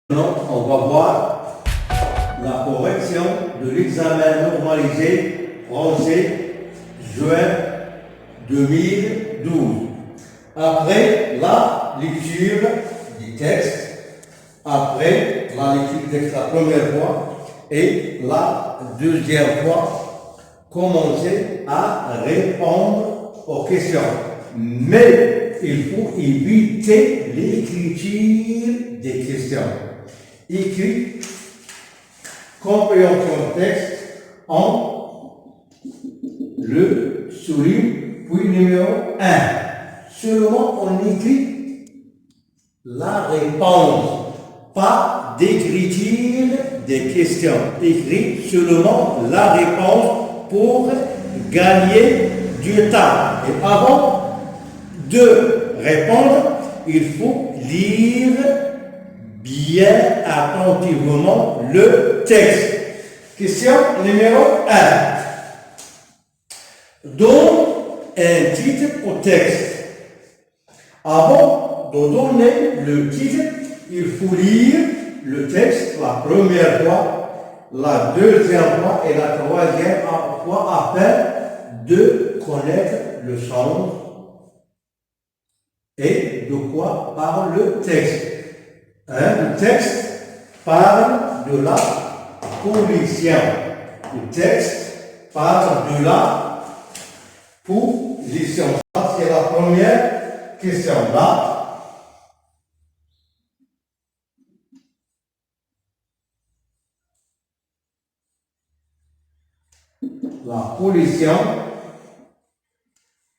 Maintenant, on va voir la correction de l'examen normalisé français juin 2012. Après la lecture du texte, après la lecture du texte la première fois et la deuxième fois, commencez à répondre aux questions. Mais il faut éviter l'écriture des questions. Écrit compréhension texte en le souligne, puis numéro 1. Seulement on écrit la réponse, pas d'écriture des questions. Écrit seulement la réponse pour gagner du temps. Et avant de répondre, il faut lire bien attentivement le texte. Question numéro 1. Donne un titre au texte. Avant de donner le titre, il faut lire le texte la première fois, la deuxième fois et la troisième fois afin de connaître le sens et de quoi parle le texte. Le texte parle de la pollution. Le texte parle de la pollution. Ça, c'est la première question. Là, la pollution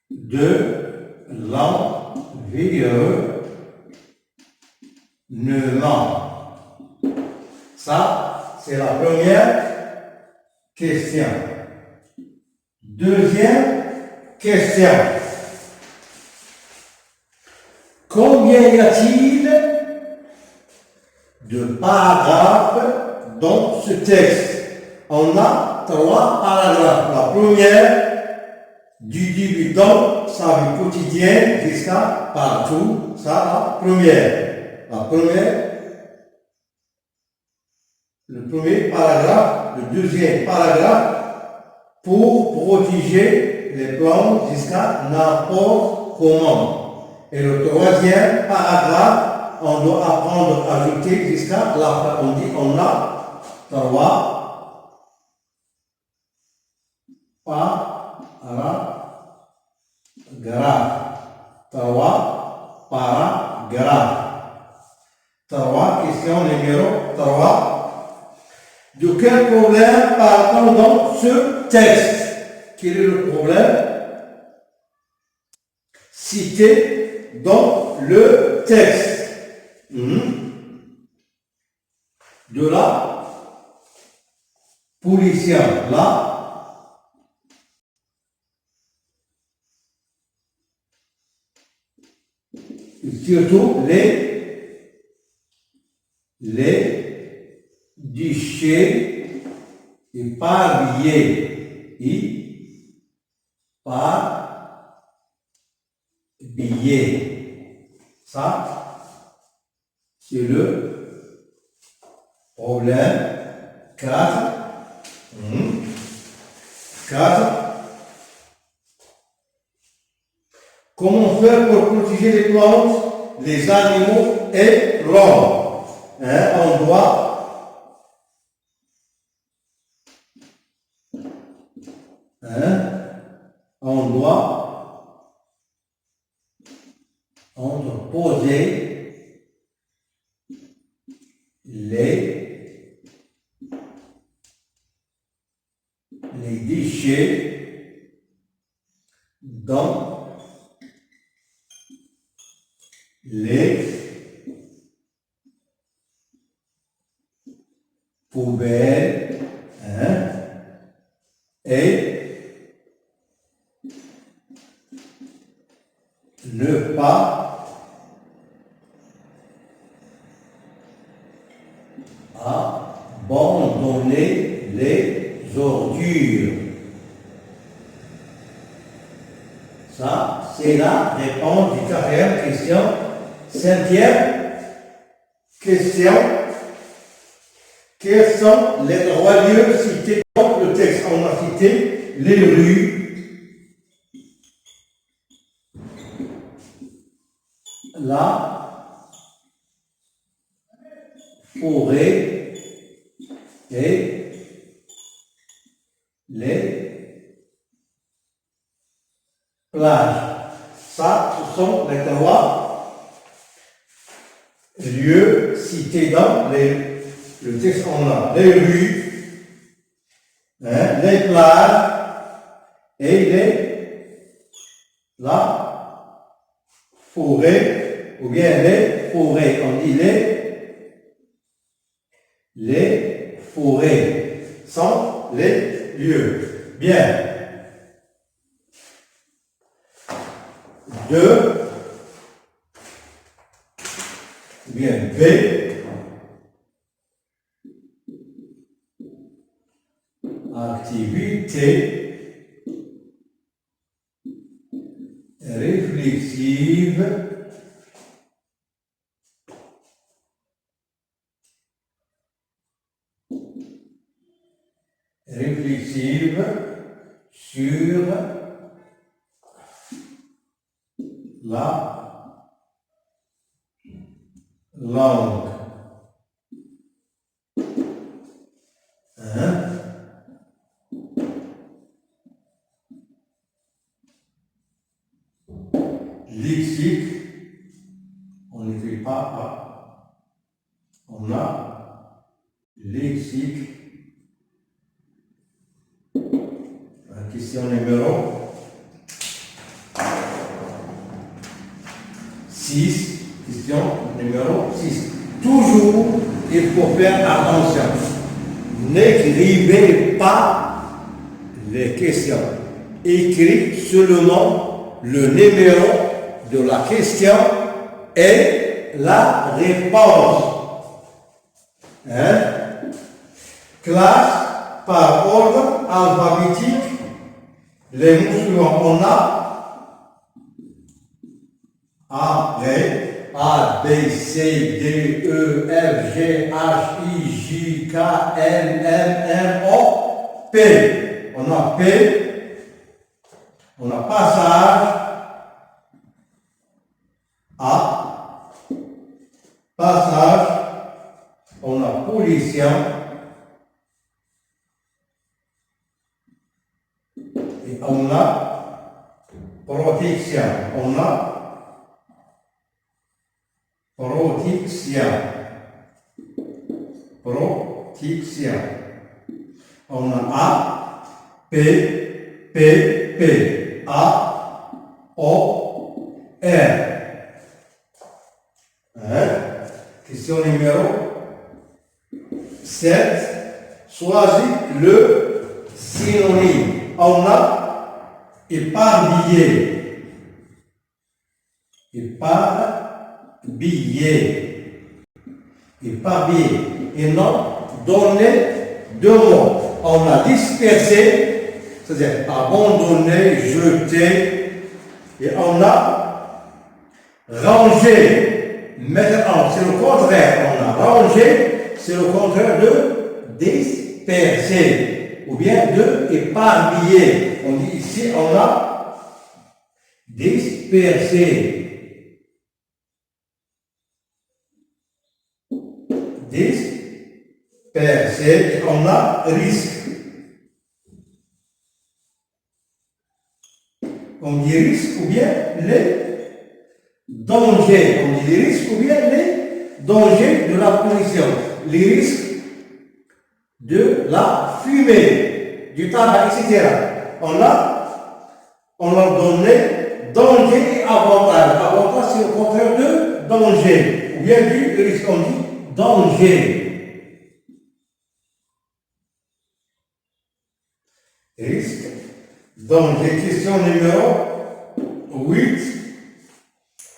de l'environnement. Ça, c'est la première question. Deuxième question. Combien y a-t-il de paragraphes dans ce texte? On a 3 paragraphes. La première, du débutant, sa vie quotidienne jusqu'à partout. Ça, la première. Le premier paragraphe, le deuxième paragraphe, pour protéger les plantes jusqu'à n'importe comment. Et le troisième paragraphe, on doit apprendre à ajouter jusqu'à la fin. On dit on a 3 paragraphes. 3 questions numéro 3. De quel problème parle-t-on dans ce texte? Quel est le problème cité dans le texte? De la pollution. Là, surtout les déchets éparpillés. Ça, c'est le problème 4. 4. Comment faire pour protéger les plantes, les animaux et l'homme? On doit poser les déchets dans les poubelles et ne pas abandonner les ordures. Ça, c'est la réponse du quatrième question. Cinquième question. Quels sont les trois lieux cités dans le texte? On a cité les rues, la forêt et les plages. Ça, ce sont les trois lieux cités dans le texte. On a les rues, les plages et la forêt, ou bien les forêts. On dit les forêts sont les lieux. Bien. 2, ou bien B, activité réflexive sur la langue. Lexique, on n'écrit pas, on a lexique. La question numéro 6. Question numéro 6. Toujours, il faut faire attention. N'écrivez pas les questions. Écrivez seulement le numéro de la question et la réponse. Classe par ordre alphabétique. Les mots suivants, on a A, B, C, D, E, F, G, H, I, J, K, L, M, N, O, P. On a P, on a passage, A, passage, on a pollution, et on a protection. On a protection. Protection. On a A, P, P, P, A, O, R. Question numéro 7. Choisis le synonyme. On a éparpillé. Éparpillé. Et non donner deux mots. On a dispersé, c'est-à-dire abandonné, jeté. Et on a rangé. Mettre c'est le contraire. On a rangé, c'est le contraire de disperser. Ou bien de éparpiller. On dit ici, on a dispersé. Disperser, on a risque. On dit risque ou bien les dangers. On dit les risques ou bien les dangers de la pollution. Les risques de la fumée, du tabac, etc. On a donné danger et avantage. Avantage, c'est le contraire de danger. Ou bien du risque. On dit danger. Risque, danger. Question numéro 8.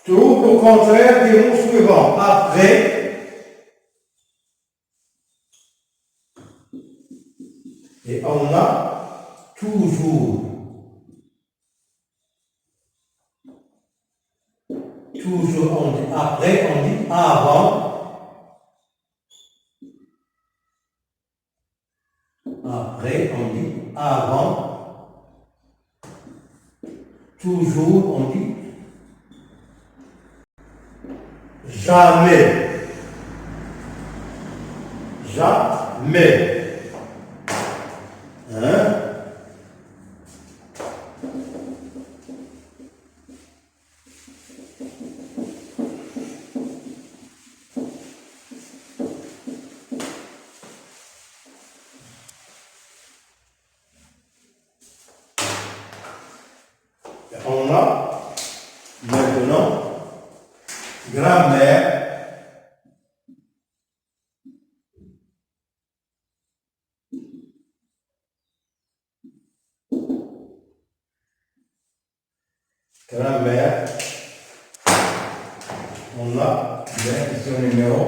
Trouve le contraire des mots suivants. Après, et on a toujours. Toujours, on dit après, on dit avant. Après, on dit avant. Toujours, on dit jamais. Jamais. Hein? On a maintenant grammaire. Grammaire. On a la question numéro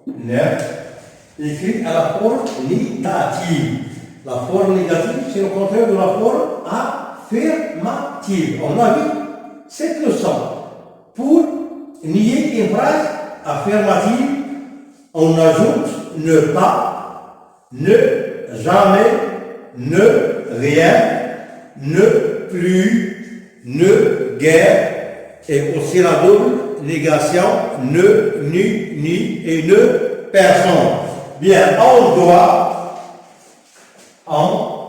9. Écrit à la forme négative. La forme négative, c'est le contraire de la forme affirmative. On a vu cette leçon. Pour nier une phrase affirmative, on ajoute ne pas, ne jamais, ne rien, ne plus, ne guère, et aussi la double négation, ne, ni et ne personne. Bien, on doit abandonner,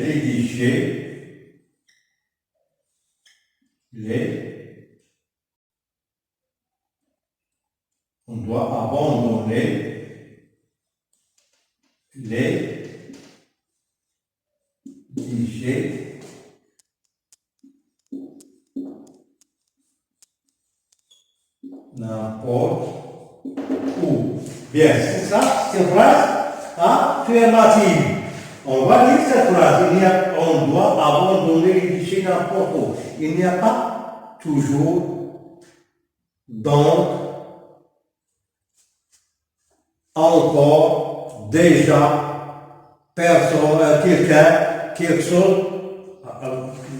rédiger on doit abandonner rédiger n'importe où. Bien, c'est ça, c'est une phrase affirmative. On va dire cette phrase, on doit abandonner les déchets n'importe où. Il n'y a pas toujours, donc, encore, déjà, personne, quelqu'un, quelque chose.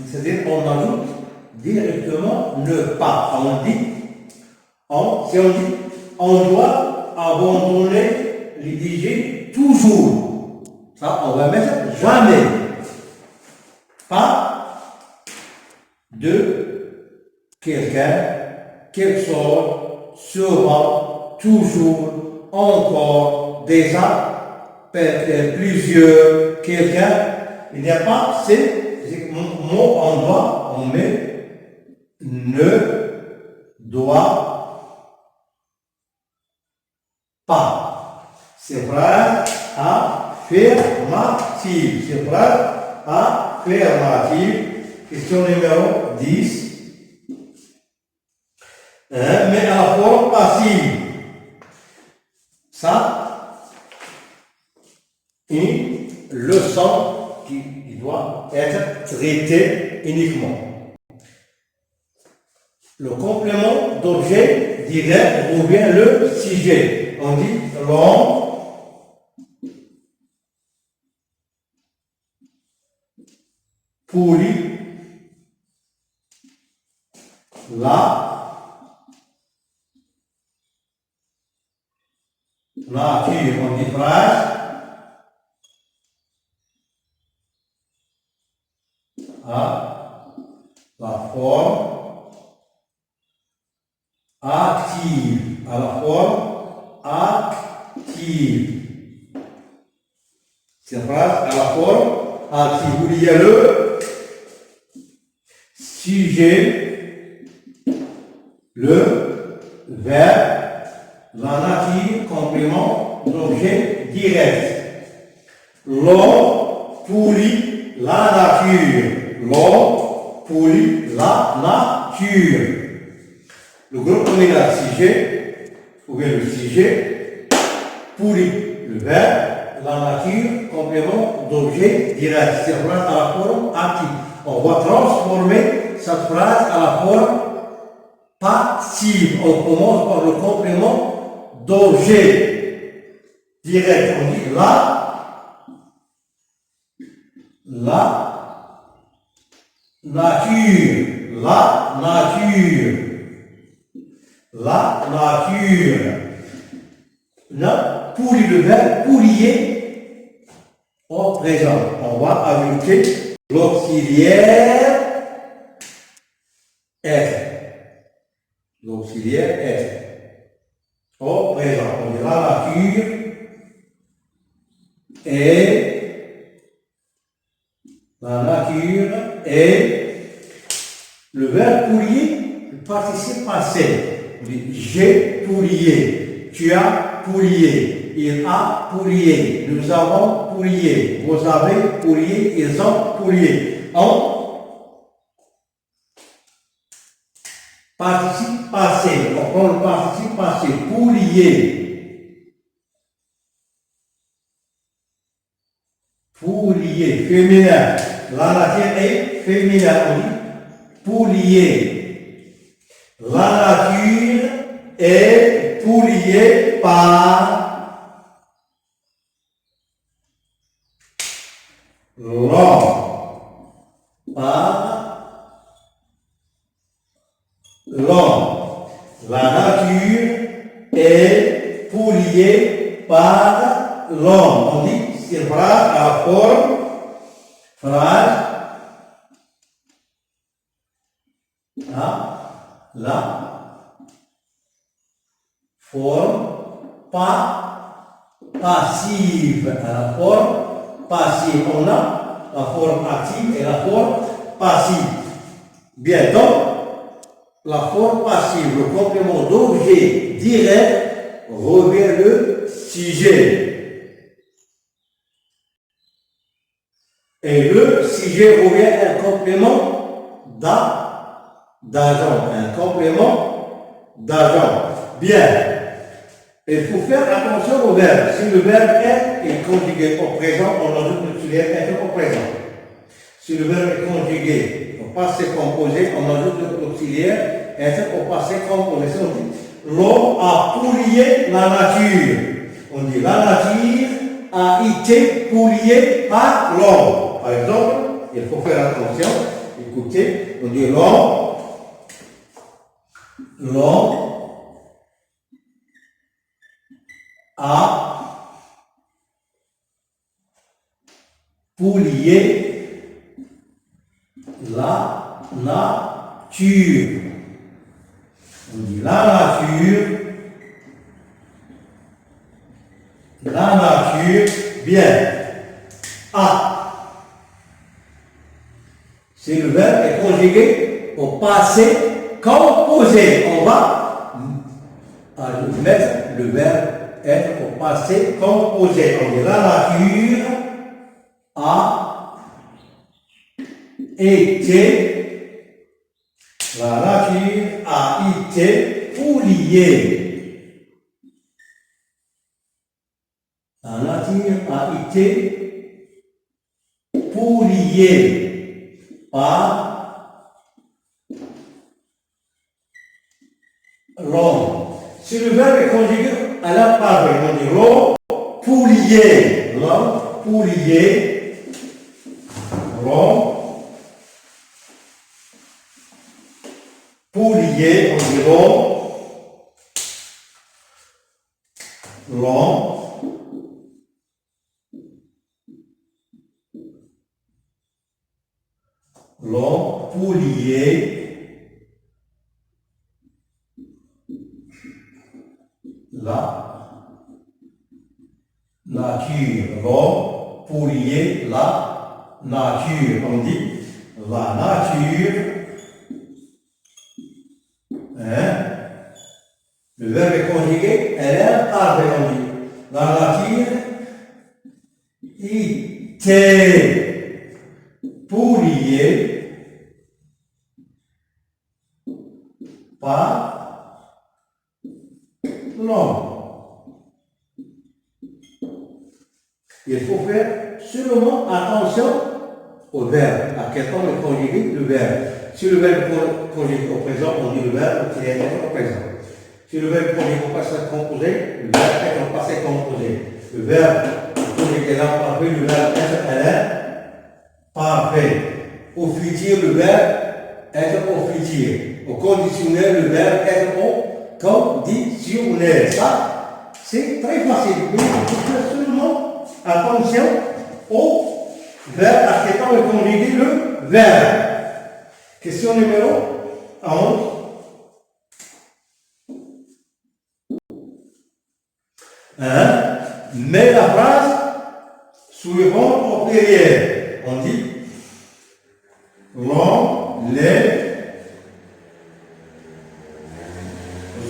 C'est-à-dire qu'on ajoute directement ne pas. Si on dit, on doit abandonner les déchets toujours. Ça, on va mettre jamais. Pas de quelqu'un, quelque chose, souvent, toujours, encore, déjà, plusieurs, quelqu'un. Il n'y a pas, c'est mot, on met ne doit pas. C'est phrase affirmative. C'est phrase affirmative. Question numéro 10. Mais à la forme passive. Ça, une leçon qui doit être traitée uniquement. Le complément d'objet direct ou bien le sujet. On dit l'homme pourrit la nature. On dit phrase à la forme active. À la forme active. C'est une phrase à la forme active. Il y a le sujet, le verbe, la nature, complément d'objet direct. L'homme pourrit la nature. L'homme pourrit la nature. Le groupe nominal sujet, ou bien le sujet, pourrit le verbe, la nature, complément d'objet direct. C'est une phrase à la forme active. On va transformer cette phrase à la forme passive. On commence par le complément d'objet direct. On dit la nature, la nature, la nature. Là, pour le verbe pourrier au présent, on va ajouter l'auxiliaire être. L'auxiliaire être. Au présent, on dit la nature est le verbe pourrier, le participe passé. On dit j'ai pourrier, tu as pourrier, il a pourrier, nous avons pourrier, vous avez pourrier, ils ont pourrier. On participe passé, on prend le participe passé, pourrier. Pourrier, féminin. La nature est féminin, on dit pourrier. La nature est pourrier par l'homme. Par l'homme. La nature est pourrier par l'homme. On dit c'est phrase à forme, phrase à la forme passive. À la forme passive. On a la forme active et la forme passive. Bien, donc, la forme passive, le complément d'objet direct revient le sujet. Et le sujet revient un complément d'agent. Un complément d'agent. Bien. Il faut faire attention au verbe. Si le verbe est conjugué au présent, on ajoute l'auxiliaire être au présent. Si le verbe est conjugué au passé composé, on ajoute l'auxiliaire être au passé composé. Si on dit l'homme a pourrié la nature. On dit la nature a été pourriée par l'homme. Par exemple, il faut faire attention. Écoutez, on dit l'homme a pourrié la nature. On dit la nature, bien. A. Si le verbe est conjugué au passé composé, on va mettre le verbe être au passé composé. On dit la nature a été, pourriée. La nature a été pourriée par l'homme. Si le verbe est conjugué à la parole, on dit l'homme pourrier. L'homme pourrier. L'homme pourrier, on dit l'homme pourrier la nature. L'homme pourrier la nature. On dit la nature. Le verbe est conjugué, elle est parlée, on dit la nature était pourriée par l'homme. Il faut faire seulement attention au verbe, à quel temps est conjugué le verbe. Si le verbe est conjugué au présent, on dit le verbe qui est au présent. Si le verbe est conjugué au passé composé, le verbe est au passé composé. Le verbe conjugué là parfait, le verbe être elle est parfait. Au futur, le verbe être au futur. Au conditionnel, le verbe être au conditionnel. Ça, c'est très facile. Mais il faut faire seulement attention au verbe acceptant et conjuguer le verbe. Question numéro 11. Mets la phrase suivante au pluriel. On dit l'on, les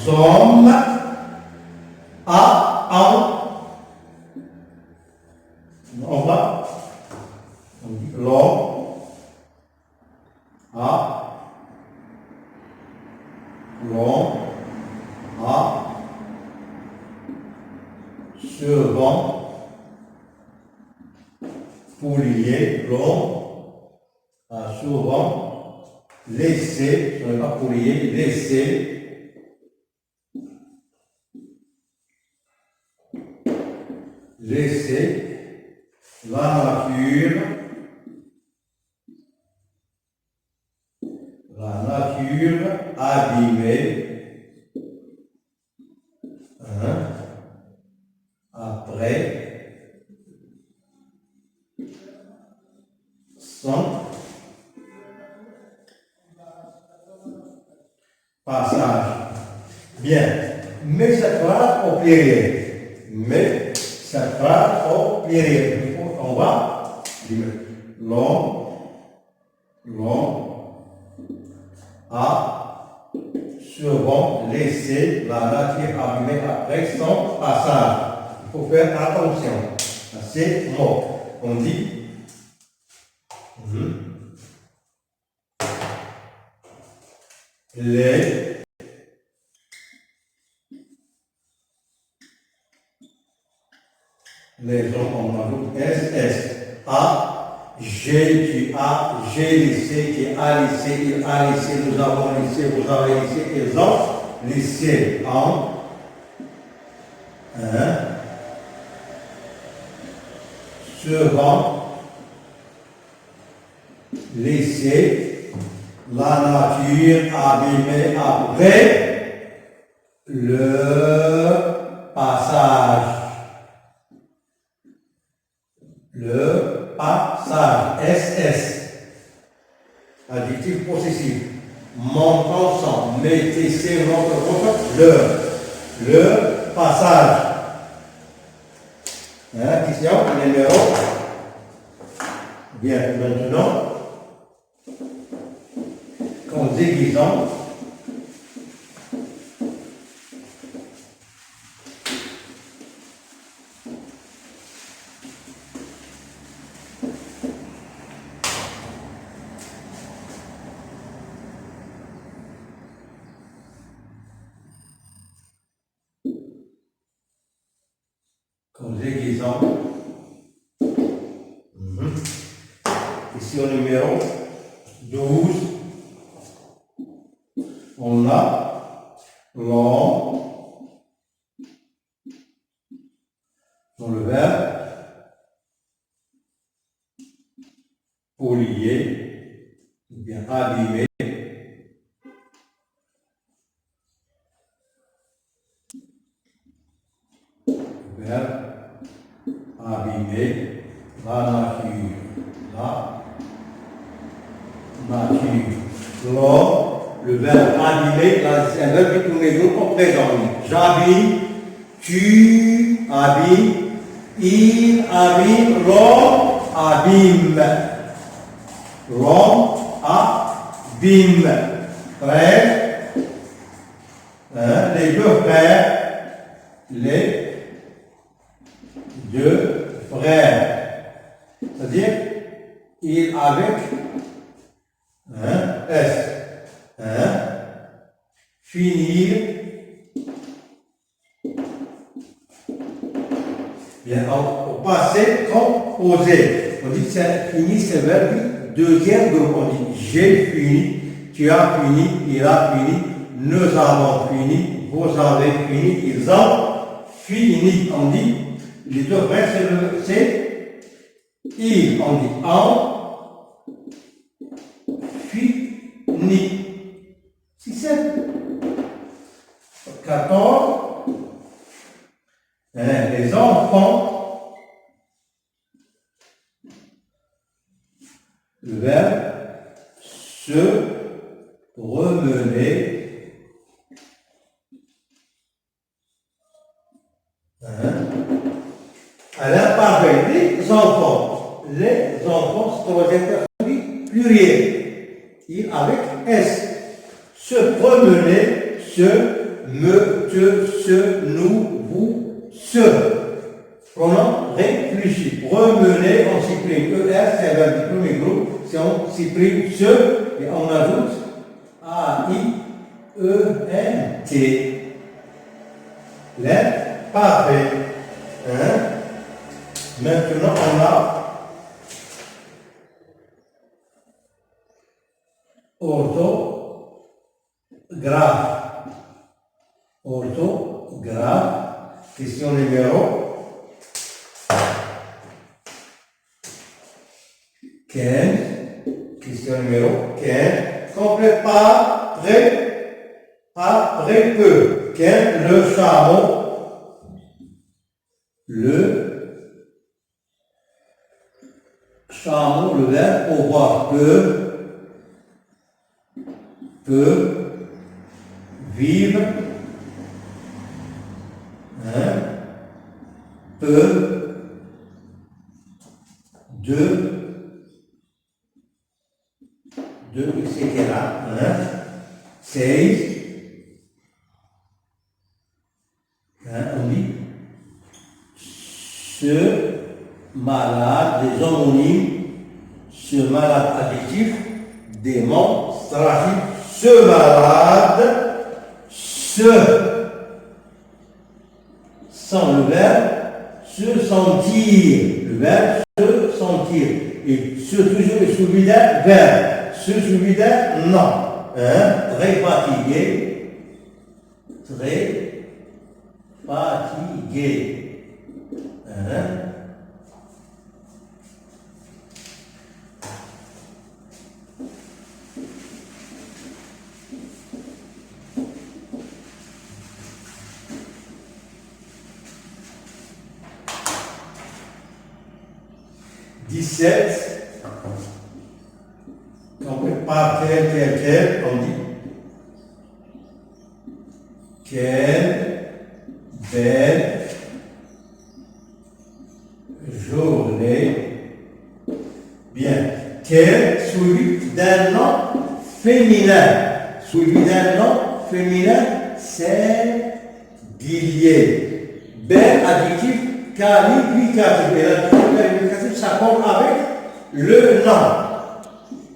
hommes, on va, on dit l'homme, l'homme, servant, poulier, l'homme, souvent, laisser, ce n'est pas poulier, laisser, la nature, abîmée, après, sans passage. Bien, mais cette phrase au pluriel. Mais cette phrase au pluriel. On va dire l'homme a souvent laissé la nature abîmée après son passage. Il faut faire attention à ces mots. On dit les hommes, on ajoute SS. Tu as, j'ai laissé, tu as laissé, il a laissé, nous avons laissé, vous avez laissé, ils ont laissé second, laisser la nature abîmée après le passage. Le passage, SS, adjectif possessif, montant sans, mettez c'est notre le passage. Question numéro. Bien, maintenant, conjugaison. Conjugaison. Question numéro 12. On a l'homme dans le verbe polier, ou bien abîmer. Verbe abîmer la nature. L'homme, le verbe abîmer, c'est un verbe qui tourne les jours au présent. J'abîme, tu abîmes, il abîme, l'homme abîme. L'homme abîme. Frère, les deux frères. C'est-à-dire, il avec S. Finir. Bien, au passé composé. On dit que c'est fini, c'est le verbe du deuxième groupe. On dit j'ai fini, tu as fini, il a fini, nous avons fini, vous avez fini, ils ont fini. On dit, les deux frères, c'est il. On dit en. 14. Les enfants, le verbe se promener. À l'imparfait, les enfants, c'est doit être pluriel, avec S. Se promener, se, nous, vous, ce. Pronom réfléchi. Promener, on supprime ER, c'est le premier groupe. Si on supprime ce, et on ajoute A-I-E-N-T. L'imparfait. Maintenant, on a orthographe. Orthographe. Question numéro 15. Question numéro 15. Complète par très peu. 15. Le chameau. Le chameau, le verbe pouvoir peut vivre, peut de etc. 16. On dit ce malade, des homonymes, ce malade adjectif, démonstratif, ce malade, sans le verbe, se sentir, le verbe se sentir, et ce toujours est suivi d'un verbe, ce suivi d'un nom, très fatigué, 17. On peut pas quel, on dit quelle belle journée. Bien. Quel suivi d'un nom féminin. Suivi d'un nom féminin, singulier. Bel adjectif qualificatif. Et l'adjectif qualificatif s'accorde avec le nom.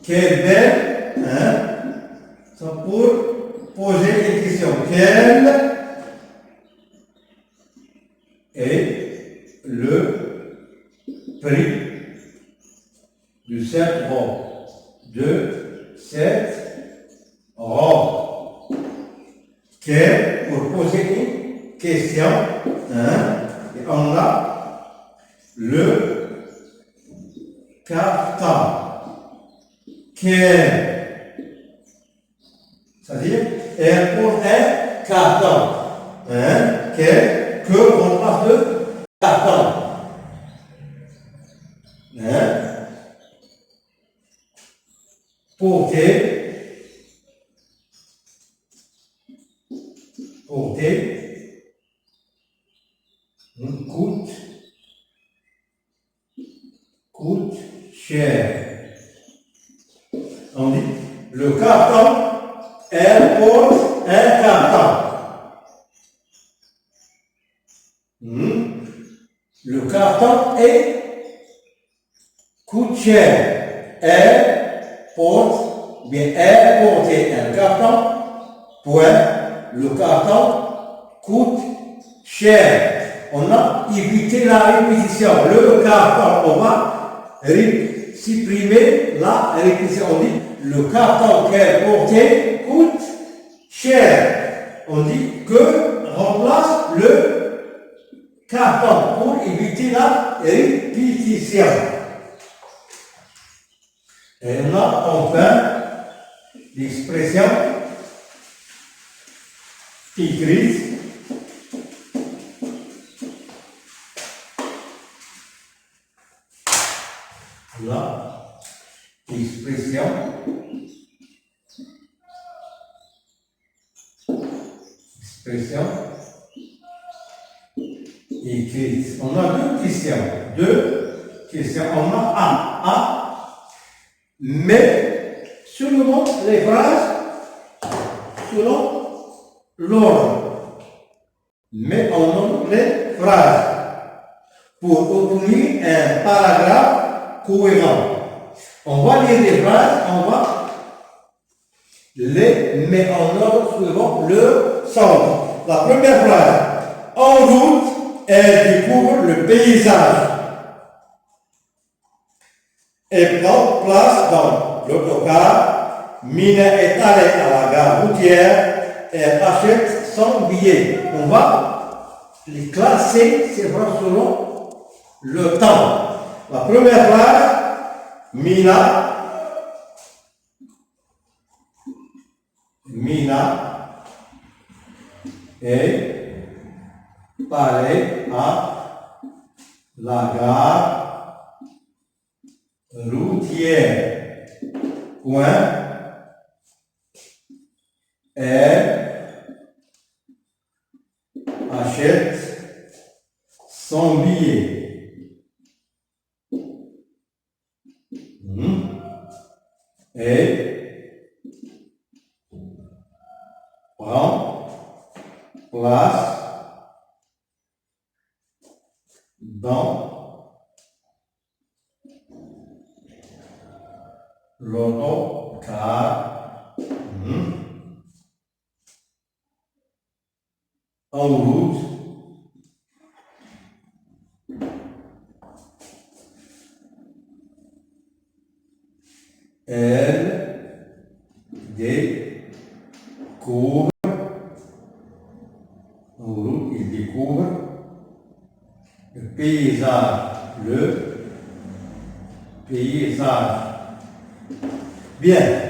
Quelle belle, c'est pour poser une question. Quel est le prix de cette robe? De cette robe. Quel, pour poser une question, et on a le carton. Quel, c'est-à-dire, elle pour un carton. Quel, que remplace le carton. Porter, coûte cher. On dit, le carton, elle porte un carton. Le carton coûte cher. Elle porte un carton. Point. Le carton coûte cher. On a évité la répétition. Le carton, on va supprimer la répétition. On dit le carton qu'elle portait coûte cher. On dit que remplace le carton pour éviter la répétition. Et on a enfin l'expression écrite la expression écrite. On a deux questions. On a A. Mais seulement les phrases selon l'ordre. Mais on nomme les phrases pour obtenir un paragraphe cohérent. On va lire les phrases, on va les mettre en ordre suivant le sens. La première phrase, en route, elle découvre le paysage et prend place dans l'autocar. Mina est allée à la gare routière et achète son billet. On va les classer, ces phrases selon le temps. La première phrase, Mina est allée à la gare routière. Elle achète son billet. Et prend place dans l'autocar en route elle découvre il découvre le paysage. Bien.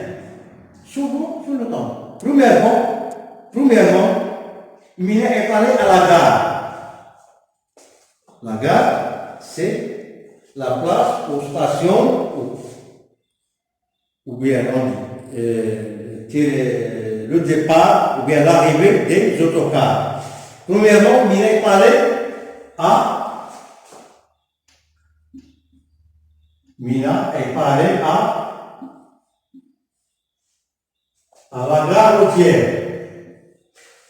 Souvent sur le temps. Premièrement, Mina est allé à la gare. La gare, c'est la place aux stations ou bien le départ ou bien l'arrivée des autocars. Premièrement, Mina est allé à la gare routière.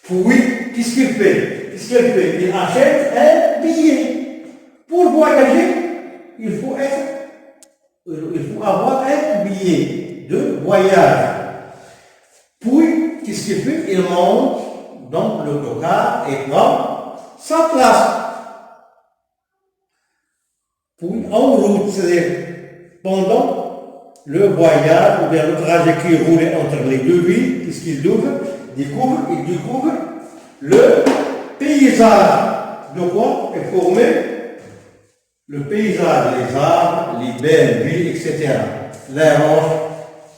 Puis, qu'est-ce qu'il fait? Il achète un billet. Pour voyager, il faut avoir un billet de voyage. Puis, qu'est-ce qu'il fait? Il monte dans l'autocar et prend sa place. Puis, en route, c'est-à-dire pendant le voyage ou bien le trajet qui roulait entre les deux villes, qu'est-ce qu'il découvre le paysage. De quoi est formé le paysage, les arbres, les belles villes, etc. Les roches,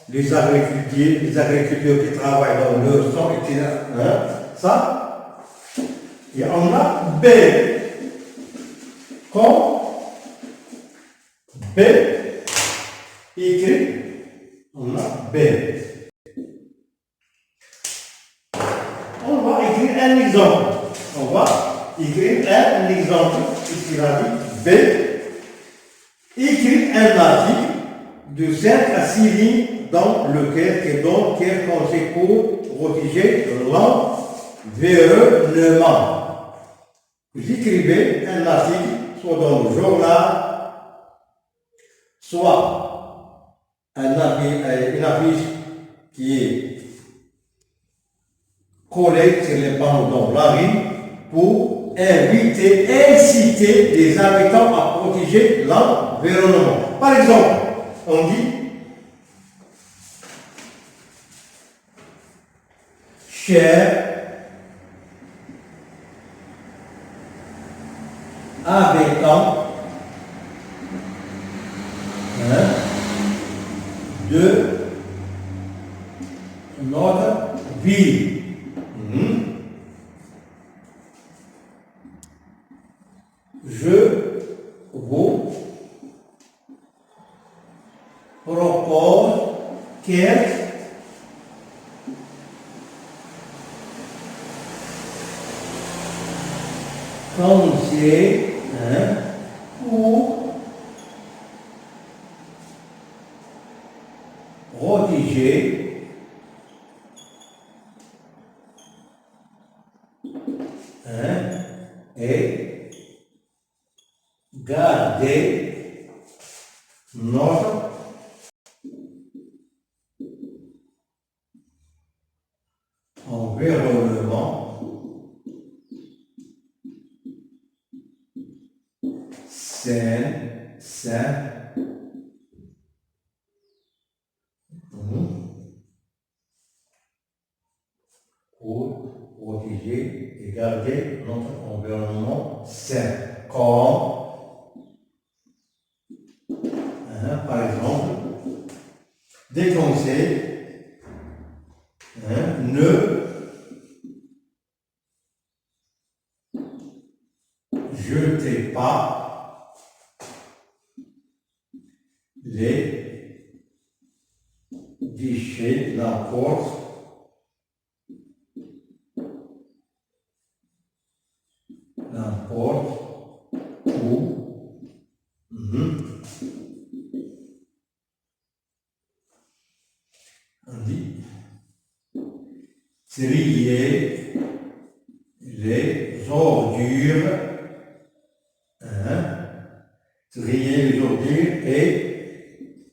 les agriculteurs qui travaillent dans le sang, etc. Ça, et on a B. Comme B écrit, on a B. On va écrire un exemple. Ici, il a dit B. Écrire un article de 5 à 6 lignes dans lequel qui donne quel conseil pour protéger l'environnement. Vous écrivez un article, soit dans le journal, soit une affiche qui est collée sur les bancs dans la rue pour inciter les habitants à protéger l'environnement. Par exemple, on dit chers habitants de notre ville. je vous propose quelques conseils pour protéger et garder notre environnement sain, pour protéger et garder notre environnement sain. Comme, par exemple, des conseils, ne jetez pas les déchets n'importe où. On dit trier les ordures, trier les ordures et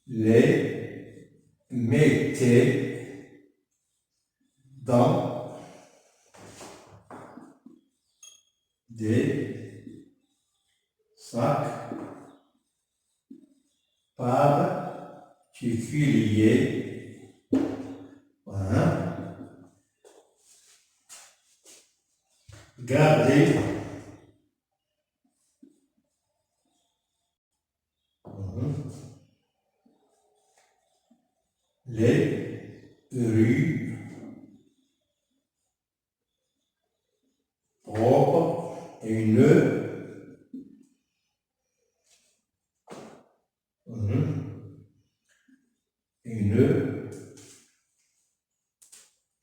les mettez dans des sacs particuliers. Gardez les rues propres et ne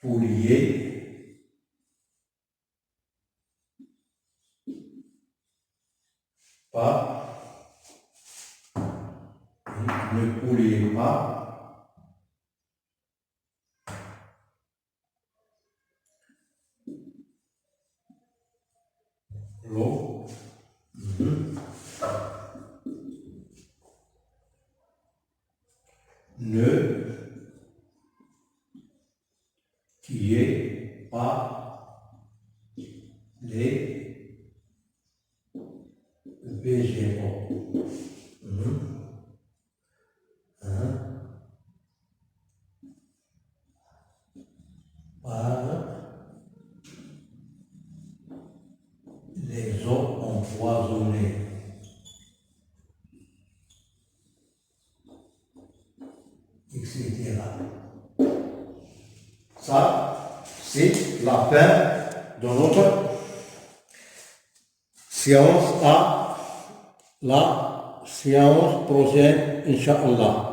polluez pas, ne polluez pas l'eau. Ne tuez pas les végétaux. Par les eaux empoisonnées. Etc. Ça, c'est la fin de notre séance. À la séance prochaine, Inch'Allah.